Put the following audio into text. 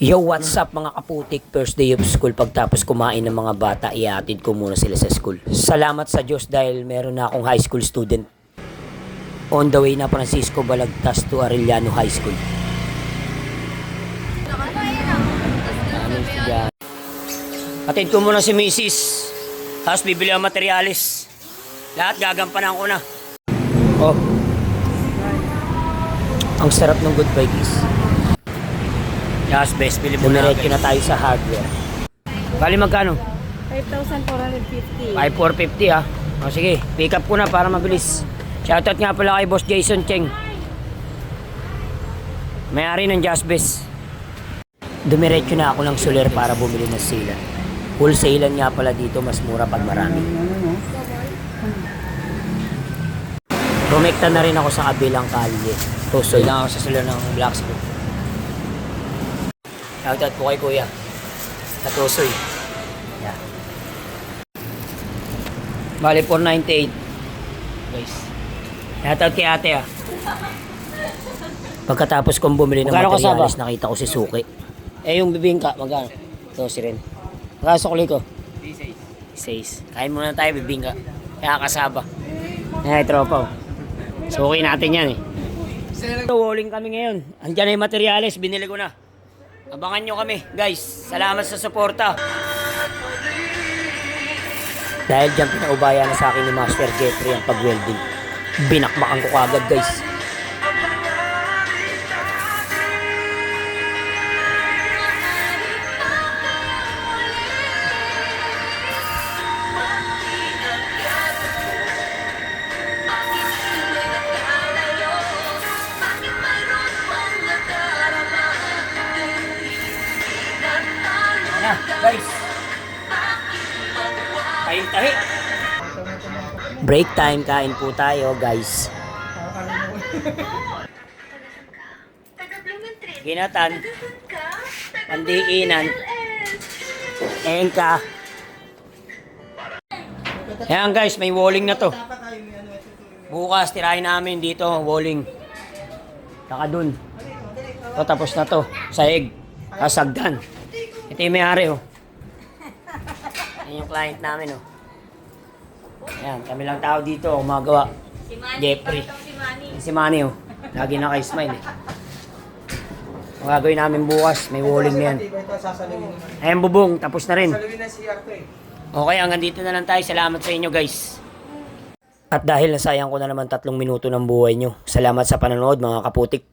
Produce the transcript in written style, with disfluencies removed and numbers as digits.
Yo, what's up mga kaputik? First day of school, pagtapos kumain ng mga bata, iatid ko muna sila sa school. Salamat sa Diyos dahil meron na akong high school student. On the way na Francisco Balagtas to Arellano High School. Aming estudyante. Atid ko muna si Mrs. Tapos bibili ang materyales. Lahat gagampanan ko na. Oh. Ang sarap ng good vibes. Yes, best. Bili mo na. Dumiretso na tayo sa hardware. Bali magkano? 5,450. 5,450 ah. O sige, pick up ko na para mabilis. Shoutout nga pala kay Boss Jason Cheng. May-ari ng Just Best. Dumiretso na ako ng Soler para bumili ng sealant. Wholesalan nga pala dito, mas mura pag marami. Rumekta na rin ako sa kabilang kalye. Tusoy lang ako sa Soler ng Blacksburg. Shoutout po kay Kuya. Natusoy. Yeah. Bali 498. Guys. Shoutout kay ate ah. Pagkatapos kong bumili ng materialis, nakita ko si Suki. Eh yung bibingka, magkano? Ito si Ren. Magkano sukli ko? 6. Kain muna tayo bibingka. Kaya kasaba. Eh, tropa oh. Suki natin yan eh. Walling kami ngayon. Andiyan na yung materialis, binili ko na. Abangan nyo kami, guys. Salamat sa suporta. Dahil dyan pinaubaya na sa akin ni Master Jeffrey ang pag-welding. Binakbakan ko kagad, guys. Na, guys. Tahi-tahi. Break time, kain po tayo, guys. Ginatan. Pandiinan. Engka. Ayan guys, may walling na to. Bukas, tirahin namin dito, walling. Saka dun. O, tapos na to. Sahig. Kasagdan. Ito yung may-ari, oh. Yan yung client namin, oh. Ayan, kami lang tao dito, gumagawa. Si Manny. Jeffrey. Si Manny. Si Manny, oh. Lagi naka-smile, eh. Ang gagawin namin bukas, may walling na yan. Ayan, bubong, tapos na rin. Okay, hanggang dito na lang tayo. Salamat sa inyo, guys. At dahil nasayang ko na naman 3 minuto ng buhay nyo, salamat sa panonood, mga kaputik.